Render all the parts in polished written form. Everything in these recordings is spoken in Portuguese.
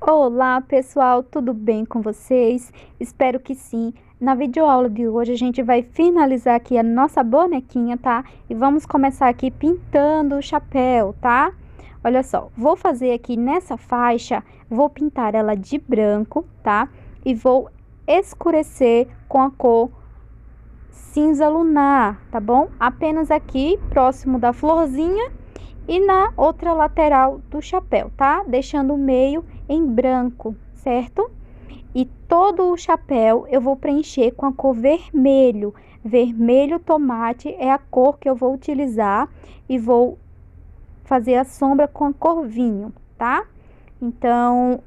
Olá, pessoal, tudo bem com vocês? Espero que sim. Na videoaula de hoje a gente vai finalizar aqui a nossa bonequinha, tá? E vamos começar aqui pintando o chapéu, tá? Olha só, vou fazer aqui nessa faixa, vou pintar ela de branco, tá? E vou escurecer com a cor cinza lunar, tá bom? Apenas aqui, próximo da florzinha e na outra lateral do chapéu, tá? Deixando o meio em branco, certo? E todo o chapéu eu vou preencher com a cor vermelho. Vermelho tomate é a cor que eu vou utilizar e vou fazer a sombra com a cor vinho, tá? Então,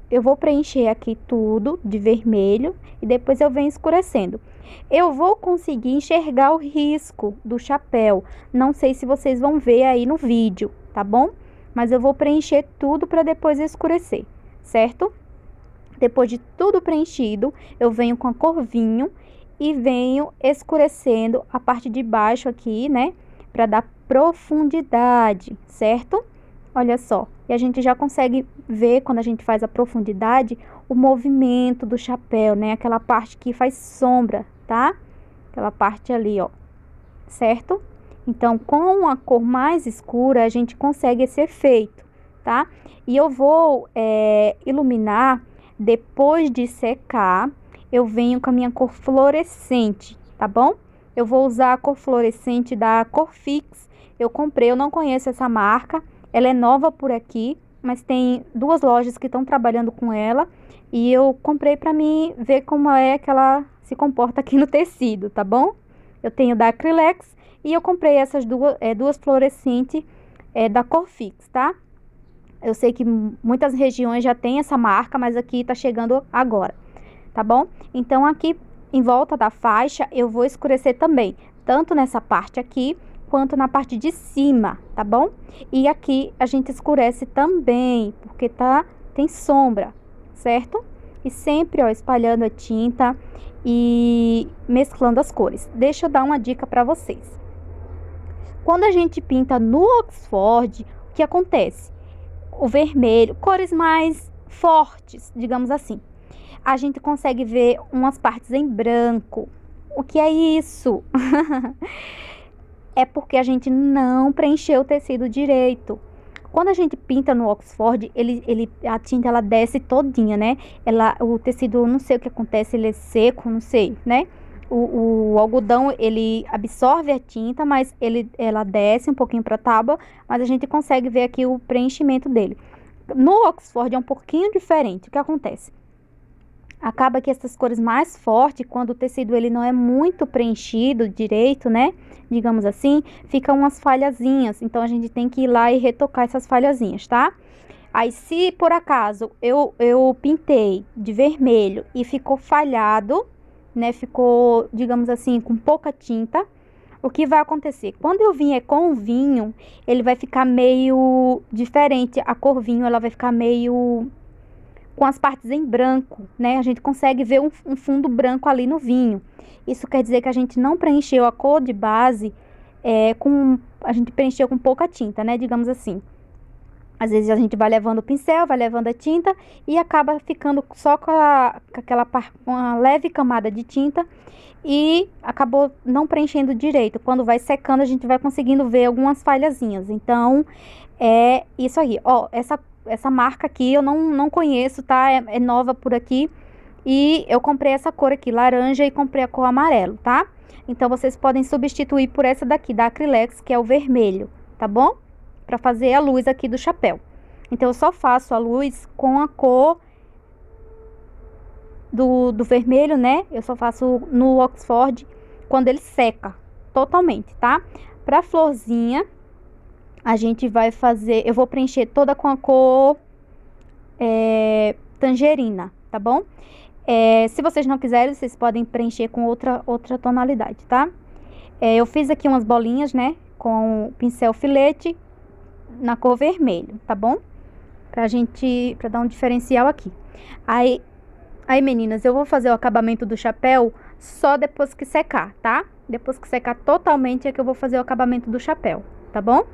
eu vou preencher aqui tudo de vermelho e depois eu venho escurecendo. Eu vou conseguir enxergar o risco do chapéu. Não sei se vocês vão ver aí no vídeo, tá bom? Mas eu vou preencher tudo para depois escurecer, certo? Depois de tudo preenchido, eu venho com a cor vinho e venho escurecendo a parte de baixo aqui, né? Para dar profundidade, certo? Olha só, e a gente já consegue ver quando a gente faz a profundidade, o movimento do chapéu, né? Aquela parte que faz sombra, tá? Aquela parte ali, ó, certo? Então, com a cor mais escura, a gente consegue esse efeito, tá? E eu vou iluminar, depois de secar, eu venho com a minha cor fluorescente, tá bom? Eu vou usar a cor fluorescente da Corfix. Eu comprei, eu não conheço essa marca. Ela é nova por aqui, mas tem duas lojas que estão trabalhando com ela. E eu comprei para mim ver como é que ela se comporta aqui no tecido, tá bom? Eu tenho da Acrylex e eu comprei essas duas fluorescentes da Corfix, tá? Eu sei que muitas regiões já tem essa marca, mas aqui tá chegando agora, tá bom? Então, aqui em volta da faixa, eu vou escurecer também, tanto nessa parte aqui, quanto na parte de cima, tá bom? E aqui a gente escurece também, porque tem sombra, certo? E sempre, ó, espalhando a tinta e mesclando as cores. Deixa eu dar uma dica para vocês. Quando a gente pinta no Oxford, o que acontece? O vermelho, cores mais fortes, digamos assim. A gente consegue ver umas partes em branco. O que é isso? É porque a gente não preencheu o tecido direito. Quando a gente pinta no Oxford, a tinta ela desce todinha, né? O tecido, não sei o que acontece, ele é seco, não sei, né? O algodão, ele absorve a tinta, mas ela desce um pouquinho para a tábua, mas a gente consegue ver aqui o preenchimento dele. No Oxford é um pouquinho diferente. O que acontece? Acaba que essas cores mais fortes, quando o tecido ele não é muito preenchido direito, né? Digamos assim, ficam umas falhazinhas. Então, a gente tem que ir lá e retocar essas falhazinhas, tá? Aí, se por acaso eu pintei de vermelho e ficou falhado, né? Ficou, digamos assim, com pouca tinta. O que vai acontecer? Quando eu vier com o vinho, ele vai ficar meio diferente. A cor vinho, ela vai ficar meio com as partes em branco, né? A gente consegue ver um fundo branco ali no vinho. Isso quer dizer que a gente não preencheu a cor de base a gente preencheu com pouca tinta, né? Digamos assim. Às vezes a gente vai levando o pincel, vai levando a tinta e acaba ficando só com uma leve camada de tinta e acabou não preenchendo direito. Quando vai secando, a gente vai conseguindo ver algumas falhazinhas. Então, é isso aí. Ó, essa marca aqui eu não conheço, tá? É nova por aqui. E eu comprei essa cor aqui, laranja, e comprei a cor amarelo, tá? Então, vocês podem substituir por essa daqui, da Acrylex, que é o vermelho, tá bom? Para fazer a luz aqui do chapéu. Então, eu só faço a luz com a cor do vermelho, né? Eu só faço no Oxford quando ele seca totalmente, tá? Pra florzinha, a gente vai fazer... Eu vou preencher toda com a cor tangerina, tá bom? Se vocês não quiserem, vocês podem preencher com outra tonalidade, tá? Eu fiz aqui umas bolinhas, né? Com o pincel filete na cor vermelho, tá bom? Pra dar um diferencial aqui. Aí, meninas, eu vou fazer o acabamento do chapéu só depois que secar, tá? Depois que secar totalmente é que eu vou fazer o acabamento do chapéu, tá bom?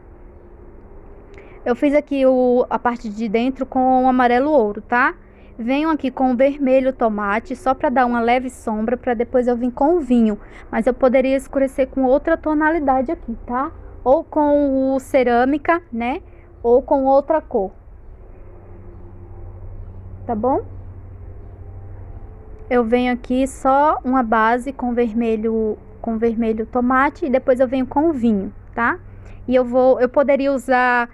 Eu fiz aqui a parte de dentro com o amarelo ouro, tá? Venho aqui com o vermelho tomate, só para dar uma leve sombra, para depois eu vir com o vinho. Mas eu poderia escurecer com outra tonalidade aqui, tá? Ou com o cerâmica, né? Ou com outra cor. Tá bom? Eu venho aqui só uma base com vermelho tomate e depois eu venho com o vinho, tá? E eu poderia usar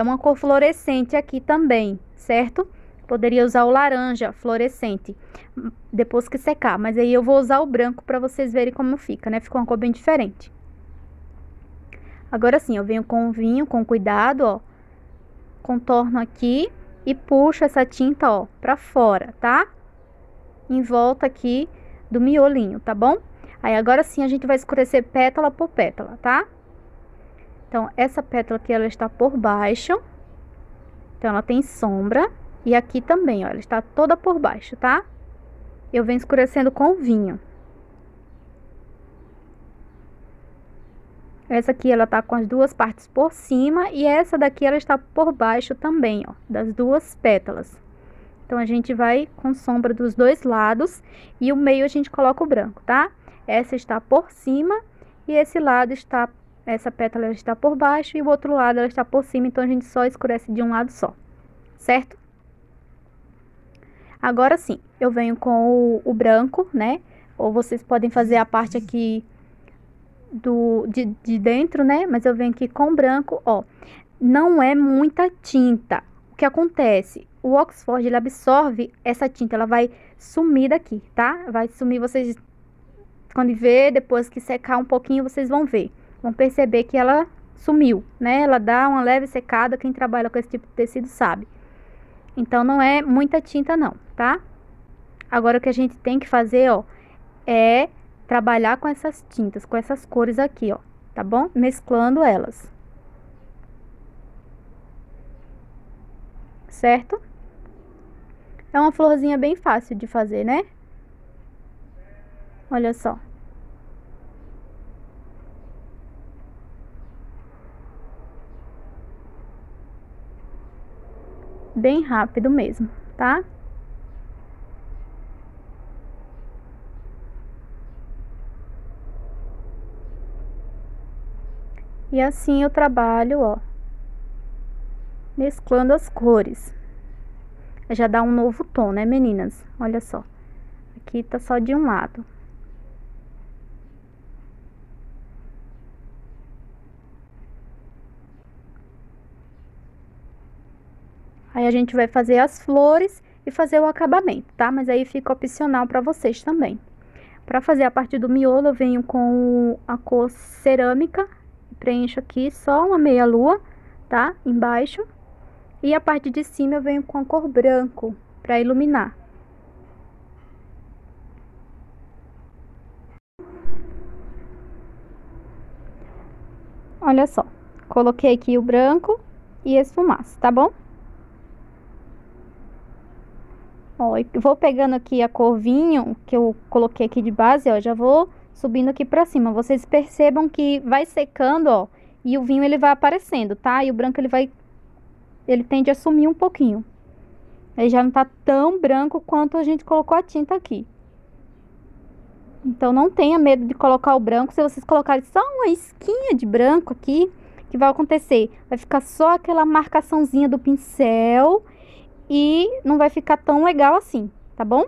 uma cor fluorescente aqui também, certo? Poderia usar o laranja fluorescente depois que secar, mas aí eu vou usar o branco para vocês verem como fica, né? Ficou uma cor bem diferente. Agora sim, eu venho com o vinho, com cuidado, ó. Contorno aqui e puxo essa tinta, ó, pra fora, tá? Em volta aqui do miolinho, tá bom? Aí agora sim a gente vai escurecer pétala por pétala, tá? Então, essa pétala aqui, ela está por baixo. Então, ela tem sombra. E aqui também, ó, ela está toda por baixo, tá? Eu venho escurecendo com vinho. Essa aqui, ela tá com as duas partes por cima. E essa daqui, ela está por baixo também, ó, das duas pétalas. Então, a gente vai com sombra dos dois lados. E o meio a gente coloca o branco, tá? Essa está por cima e esse lado está... Essa pétala está por baixo e o outro lado ela está por cima. Então, a gente só escurece de um lado só, certo? Agora sim, eu venho com o branco, né? Ou vocês podem fazer a parte aqui de dentro, né? Mas eu venho aqui com branco, ó. Não é muita tinta. O que acontece? O Oxford, ele absorve essa tinta, ela vai sumir daqui, tá? Vai sumir, vocês... Quando ver, depois que secar um pouquinho, vocês vão ver. Vão perceber que ela sumiu, né? Ela dá uma leve secada, quem trabalha com esse tipo de tecido sabe. Então, não é muita tinta não, tá? Agora, o que a gente tem que fazer, ó, é trabalhar com essas tintas, com essas cores aqui, ó, tá bom? Mesclando elas. Certo? É uma florzinha bem fácil de fazer, né? Olha só. Bem rápido mesmo, tá? E assim eu trabalho, ó, mesclando as cores. Já dá um novo tom, né, meninas? Olha só. Aqui tá só de um lado. Aí a gente vai fazer as flores e fazer o acabamento, tá? Mas aí fica opcional para vocês também. Para fazer a parte do miolo, eu venho com a cor cerâmica, preencho aqui só uma meia lua, tá? Embaixo. E a parte de cima eu venho com a cor branco para iluminar. Olha só, coloquei aqui o branco e esfumaço, tá bom? Ó, e vou pegando aqui a cor vinho que eu coloquei aqui de base, ó, já vou subindo aqui pra cima. Vocês percebam que vai secando, ó, e o vinho ele vai aparecendo, tá? E o branco ele tende a sumir um pouquinho. Ele já não tá tão branco quanto a gente colocou a tinta aqui. Então, não tenha medo de colocar o branco. Se vocês colocarem só uma esquinha de branco aqui, o que vai acontecer? Vai ficar só aquela marcaçãozinha do pincel e não vai ficar tão legal assim, tá bom?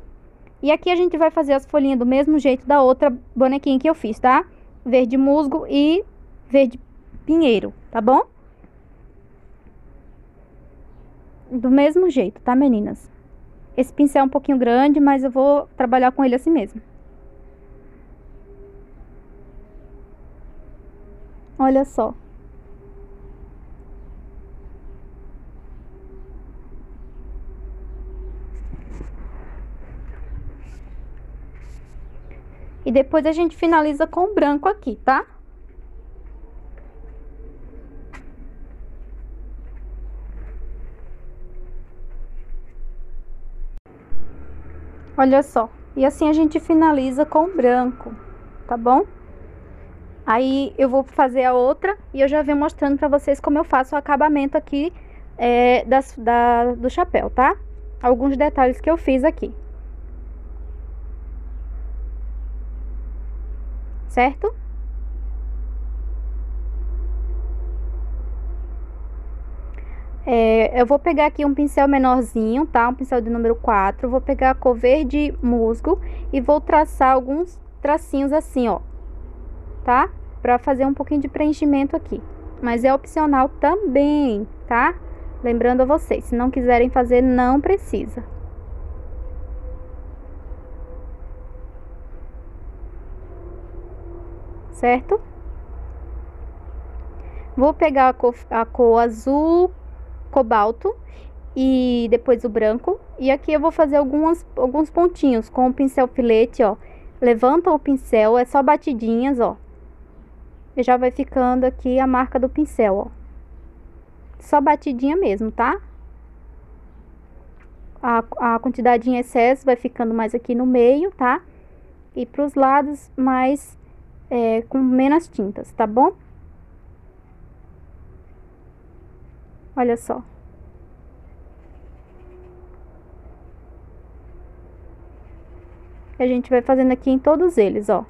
E aqui a gente vai fazer as folhinhas do mesmo jeito da outra bonequinha que eu fiz, tá? Verde musgo e verde pinheiro, tá bom? Do mesmo jeito, tá, meninas? Esse pincel é um pouquinho grande, mas eu vou trabalhar com ele assim mesmo. Olha só. E depois a gente finaliza com o branco aqui, tá? Olha só. E assim a gente finaliza com o branco, tá bom? Aí eu vou fazer a outra e eu já venho mostrando pra vocês como eu faço o acabamento aqui do chapéu, tá? Alguns detalhes que eu fiz aqui. Certo? Eu vou pegar aqui um pincel menorzinho, tá? Um pincel de número 4. Vou pegar a cor verde musgo e vou traçar alguns tracinhos assim, ó. Tá? Pra fazer um pouquinho de preenchimento aqui. Mas é opcional também, tá? Lembrando a vocês, se não quiserem fazer, não precisa. Certo? Vou pegar a cor azul cobalto e depois o branco. E aqui eu vou fazer alguns pontinhos com o pincel filete, ó. Levanta o pincel, é só batidinhas, ó. E já vai ficando aqui a marca do pincel, ó. Só batidinha mesmo, tá? A quantidade em excesso vai ficando mais aqui no meio, tá? E pros lados mais, com menos tintas, tá bom? Olha só. A gente vai fazendo aqui em todos eles, ó.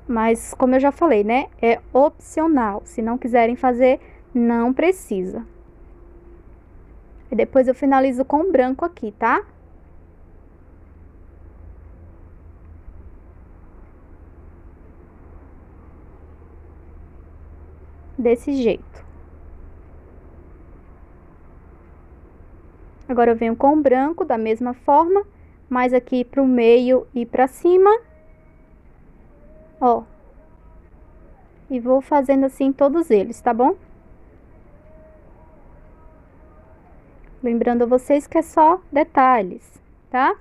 Mas, como eu já falei, né? É opcional. Se não quiserem fazer, não precisa. E depois eu finalizo com o branco aqui, tá? Desse jeito. Agora eu venho com o branco da mesma forma, mais aqui pro meio e pra cima. Ó. E vou fazendo assim todos eles, tá bom? Lembrando a vocês que é só detalhes, tá?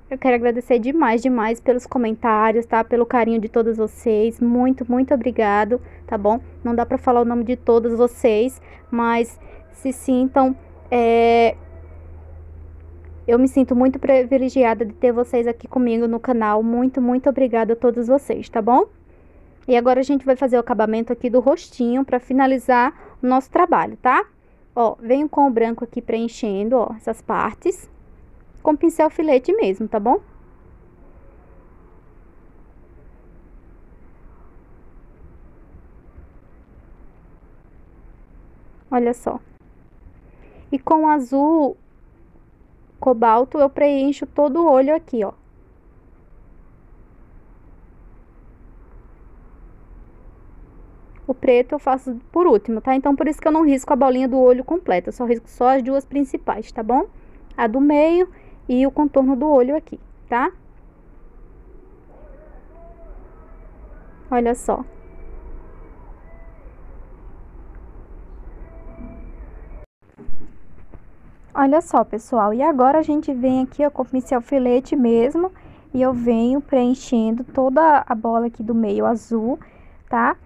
Eu quero agradecer demais, demais pelos comentários, tá? Pelo carinho de todos vocês. Muito, muito obrigado, tá bom? Não dá pra falar o nome de todos vocês, mas se sintam... Eu me sinto muito privilegiada de ter vocês aqui comigo no canal. Muito, muito obrigada a todos vocês, tá bom? E agora a gente vai fazer o acabamento aqui do rostinho para finalizar o nosso trabalho, tá? Ó, venho com o branco aqui preenchendo, ó, essas partes. Com pincel filete mesmo, tá bom? Olha só. E com o azul cobalto eu preencho todo o olho aqui, ó. O preto eu faço por último, tá? Então, por isso que eu não risco a bolinha do olho completa. Eu só risco só as duas principais, tá bom? A do meio e o contorno do olho aqui, tá? Olha só. Olha só, pessoal. E agora a gente vem aqui, ó, com o pincel filete mesmo. E eu venho preenchendo toda a bola aqui do meio azul, tá?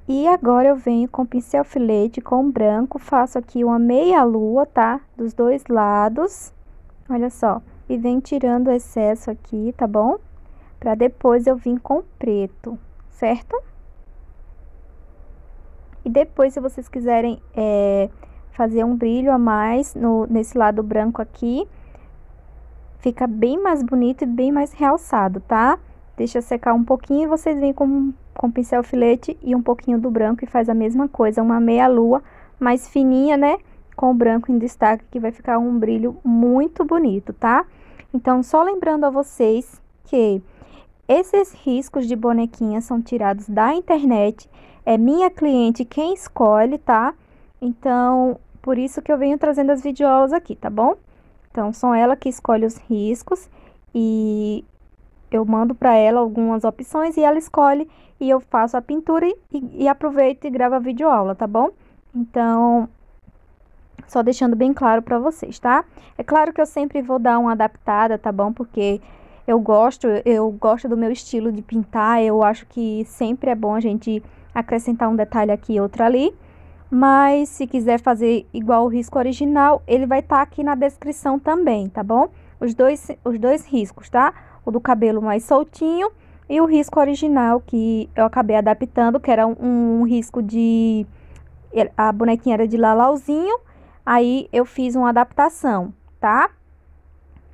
E agora eu venho com o pincel filete com branco, faço aqui uma meia lua, tá? Dos dois lados, olha só. E venho tirando o excesso aqui, tá bom? Pra depois eu vir com preto, certo? E depois, se vocês quiserem fazer um brilho a mais nesse lado branco aqui, fica bem mais bonito e bem mais realçado, tá? Deixa secar um pouquinho e vocês vêm com pincel filete e um pouquinho do branco e faz a mesma coisa, uma meia lua mais fininha, né? Com o branco em destaque, que vai ficar um brilho muito bonito, tá? Então, só lembrando a vocês que esses riscos de bonequinha são tirados da internet, é minha cliente quem escolhe, tá? Então, por isso que eu venho trazendo as videoaulas aqui, tá bom? Então, são ela que escolhe os riscos e eu mando para ela algumas opções e ela escolhe e eu faço a pintura e aproveito e gravo a videoaula, tá bom? Então, só deixando bem claro para vocês, tá? É claro que eu sempre vou dar uma adaptada, tá bom? Porque eu gosto do meu estilo de pintar, eu acho que sempre é bom a gente acrescentar um detalhe aqui e outro ali. Mas se quiser fazer igual o risco original, ele vai estar aqui na descrição também, tá bom? Os dois riscos, tá? O do cabelo mais soltinho E o risco original que eu acabei adaptando, que era um risco de... A bonequinha era de Lalauzinho, aí eu fiz uma adaptação, tá?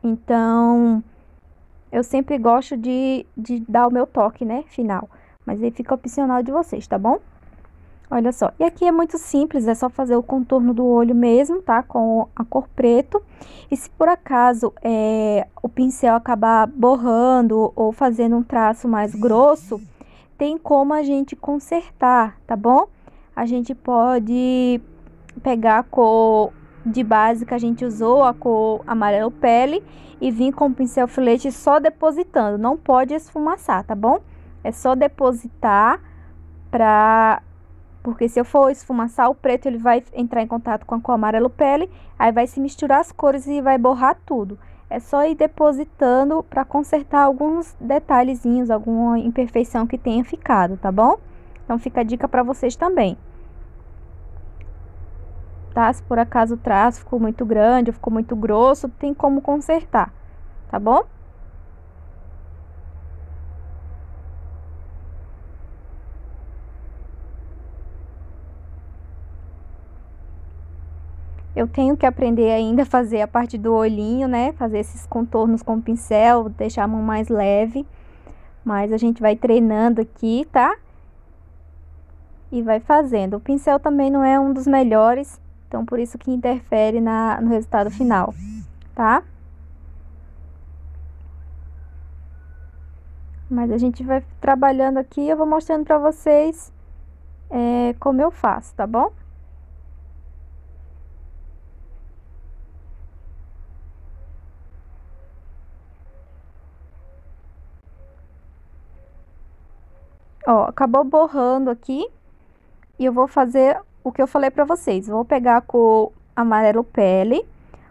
Então, eu sempre gosto de dar o meu toque, né, final. Mas aí fica opcional de vocês, tá bom? Olha só, e aqui é muito simples, é só fazer o contorno do olho mesmo, tá? Com a cor preto. E se por acaso o pincel acabar borrando ou fazendo um traço mais grosso, tem como a gente consertar, tá bom? A gente pode pegar a cor de base que a gente usou, a cor amarelo pele, e vir com o pincel filete só depositando. Não pode esfumaçar, tá bom? É só depositar porque se eu for esfumaçar, o preto ele vai entrar em contato com a cor amarelo pele, aí vai se misturar as cores e vai borrar tudo. É só ir depositando para consertar alguns detalhezinhos, alguma imperfeição que tenha ficado, tá bom? Então fica a dica para vocês também. Tá? Se por acaso o traço ficou muito grande ou ficou muito grosso, tem como consertar, tá bom? Eu tenho que aprender ainda a fazer a parte do olhinho, né? Fazer esses contornos com o pincel, deixar a mão mais leve. Mas a gente vai treinando aqui, tá? E vai fazendo. O pincel também não é um dos melhores, então por isso que interfere no resultado final, tá? Mas a gente vai trabalhando aqui, eu vou mostrando pra vocês como eu faço, tá bom? Ó, acabou borrando aqui. E eu vou fazer o que eu falei pra vocês. Vou pegar a cor amarelo pele,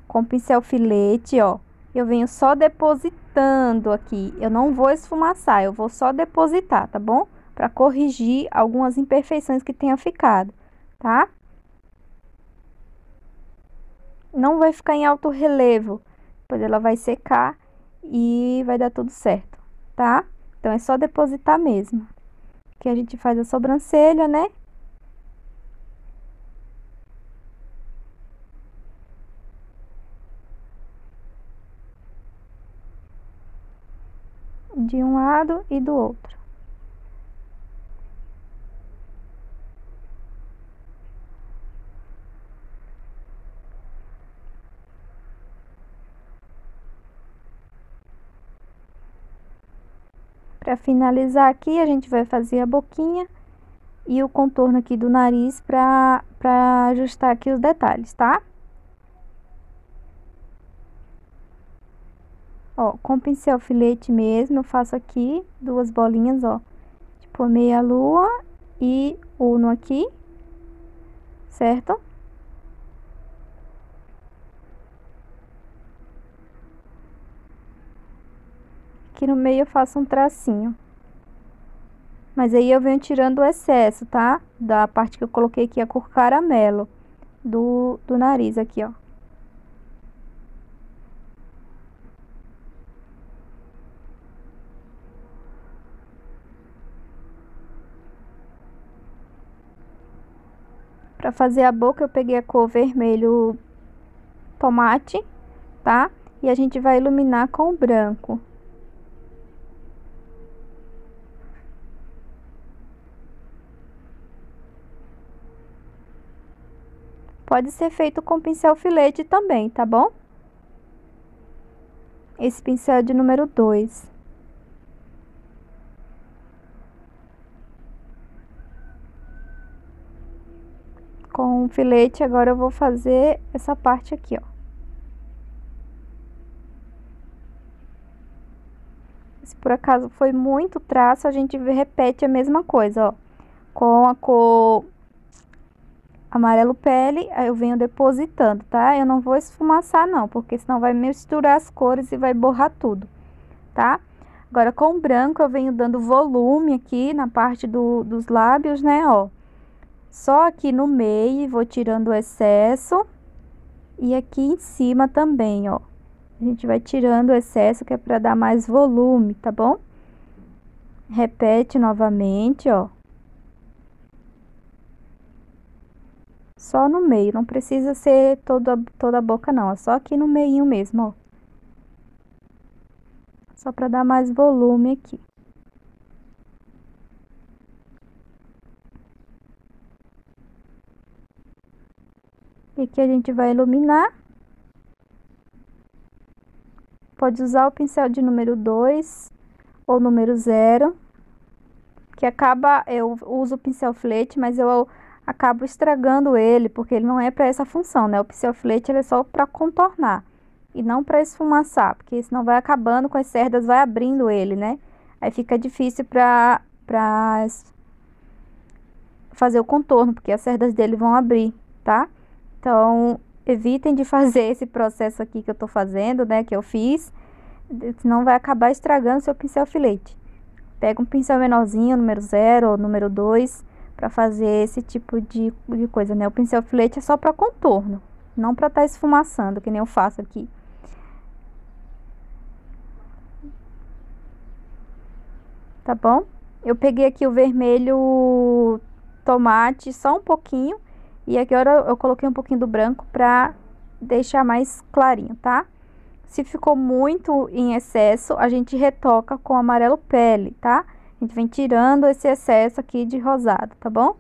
com pincel filete, ó. Eu venho só depositando aqui. Eu não vou esfumaçar, eu vou só depositar, tá bom? Pra corrigir algumas imperfeições que tenha ficado, tá? Não vai ficar em alto relevo, pois ela vai secar e vai dar tudo certo, tá? Então é só depositar mesmo. Aqui a gente faz a sobrancelha, né? De um lado e do outro. Para finalizar aqui, a gente vai fazer a boquinha e o contorno aqui do nariz para ajustar aqui os detalhes, tá? Ó, com pincel filete mesmo, eu faço aqui duas bolinhas, ó. Tipo meia lua e uno aqui, certo? Aqui no meio eu faço um tracinho. Mas aí eu venho tirando o excesso, tá? Da parte que eu coloquei aqui a cor caramelo do nariz aqui, ó. Para fazer a boca eu peguei a cor vermelho tomate, tá? E a gente vai iluminar com o branco. Pode ser feito com pincel filete também, tá bom? Esse pincel é de número 2. Com o filete, agora eu vou fazer essa parte aqui, ó. Se por acaso foi muito traço, a gente repete a mesma coisa, ó. Com a cor amarelo pele, aí eu venho depositando, tá? Eu não vou esfumaçar não, porque senão vai misturar as cores e vai borrar tudo, tá? Agora com o branco eu venho dando volume aqui na parte dos lábios, né, ó. Só aqui no meio, vou tirando o excesso. E aqui em cima também, ó. A gente vai tirando o excesso, que é para dar mais volume, tá bom? Repete novamente, ó. Só no meio, não precisa ser toda a boca não, é só aqui no meinho mesmo, ó. Só para dar mais volume aqui. E aqui a gente vai iluminar. Pode usar o pincel de número 2 ou número 0, que eu uso o pincel flete, mas eu acabo estragando ele, porque ele não é para essa função, né? O pincel flete ele é só para contornar e não para esfumaçar, porque senão vai acabando com as cerdas, vai abrindo ele, né? Aí fica difícil para fazer o contorno, porque as cerdas dele vão abrir, tá? Então, evitem de fazer esse processo aqui que eu tô fazendo, né? Que eu fiz, senão vai acabar estragando seu pincel filete. Pega um pincel menorzinho, número 0 ou número 2, para fazer esse tipo de coisa, né? O pincel filete é só para contorno, não para estar esfumaçando, que nem eu faço aqui. Tá bom? Eu peguei aqui o vermelho tomate, só um pouquinho. E agora eu coloquei um pouquinho do branco pra deixar mais clarinho, tá? Se ficou muito em excesso, a gente retoca com amarelo pele, tá? A gente vem tirando esse excesso aqui de rosado, tá bom?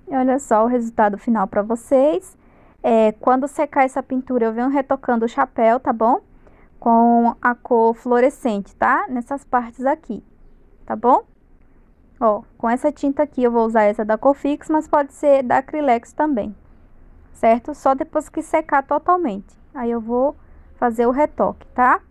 E olha só o resultado final pra vocês. Quando secar essa pintura, eu venho retocando o chapéu, tá bom? Com a cor fluorescente, tá? Nessas partes aqui, tá bom? Ó, com essa tinta aqui eu vou usar essa da Cofix, mas pode ser da Acrylex também, certo? Só depois que secar totalmente. Aí eu vou fazer o retoque, tá?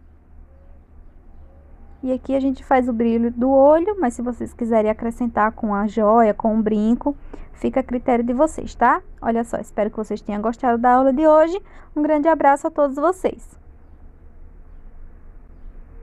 E aqui a gente faz o brilho do olho, mas se vocês quiserem acrescentar com a joia, com um brinco, fica a critério de vocês, tá? Olha só, espero que vocês tenham gostado da aula de hoje. Um grande abraço a todos vocês.